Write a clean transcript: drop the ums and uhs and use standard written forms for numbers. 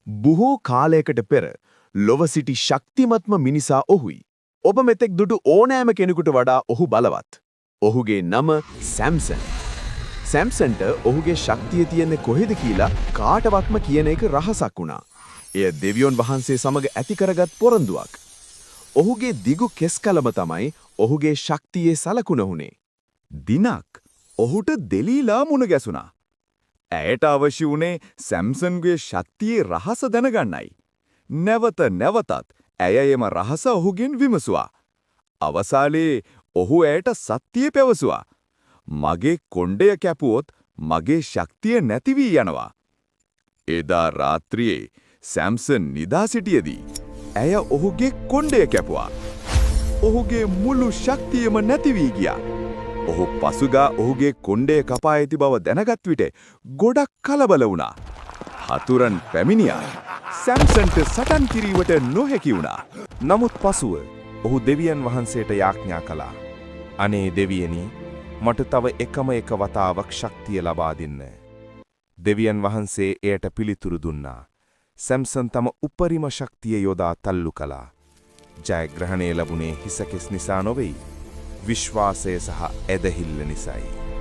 බොහෝ කාලයකට පෙර ලොව සිටි ශක්තිමත්ම මිනිසා ඔහුයි. ඔබ මෙතෙක් දුටු ඕනෑම කෙනෙකුට වඩා ඔහු බලවත්. ඔහුගේ නම සැම්සන්. සැම්සන්ට ඔහුගේ ශක්තිය තියෙන්නේ කොහෙද කියලා කාටවත්ම කියන එක රහසක් වුණා. එය දෙවියන් වහන්සේ සමග ඇති කරගත් පොරොන්දුවක්. ඔහුගේ දිගු කෙස්කලම තමයි ඔහුගේ ශක්තියේ සලකුණ වුණේ. දිනක් ඔහුට දෙලීලා මුණ ගැසුණා. ඇයට අවශ්‍ය වුණේ සැම්සන්ගේ ශක්තියේ රහස දැනගන්නයි. නැවත නැවතත් ඇය එම රහස ඔහුගෙන් විමසුවා. අවසානයේ ඔහු ඇයට සත්‍යය පැවසුවා. මගේ කොණ්ඩය කැපුවොත් මගේ ශක්තිය නැති වී යනවා. එදා රාත්‍රියේ සැම්සන් නිදා සිටියේදී ඇය ඔහුගේ කොණ්ඩය කැපුවා. ඔහුගේ මුළු ශක්තියම නැති වී ගියා. ඔහු පසුගා ඔහුගේ කොණ්ඩය කපා ඇති බව දැනගත් විට ගොඩක් කලබල වුණා. හතුරන් පැමිණියා. සැම්සන්ට සටන් කිරීමට නොහැකි වුණා. නමුත් පසුව ඔහු දෙවියන් වහන්සේට යාඥා කළා. අනේ දෙවියනි, මට තව එකම එක වතාවක් ශක්තිය ලබා දෙන්න. දෙවියන් වහන්සේ එයට පිළිතුරු දුන්නා. සැම්සන් තම උපරිම ශක්තිය යොදා තල්ලු කළා. ජයග්‍රහණය ලැබුණේ හිසකෙස් නිසා නොවෙයි, විශ්වාසය සහ ඇදහිල්ල නිසායි.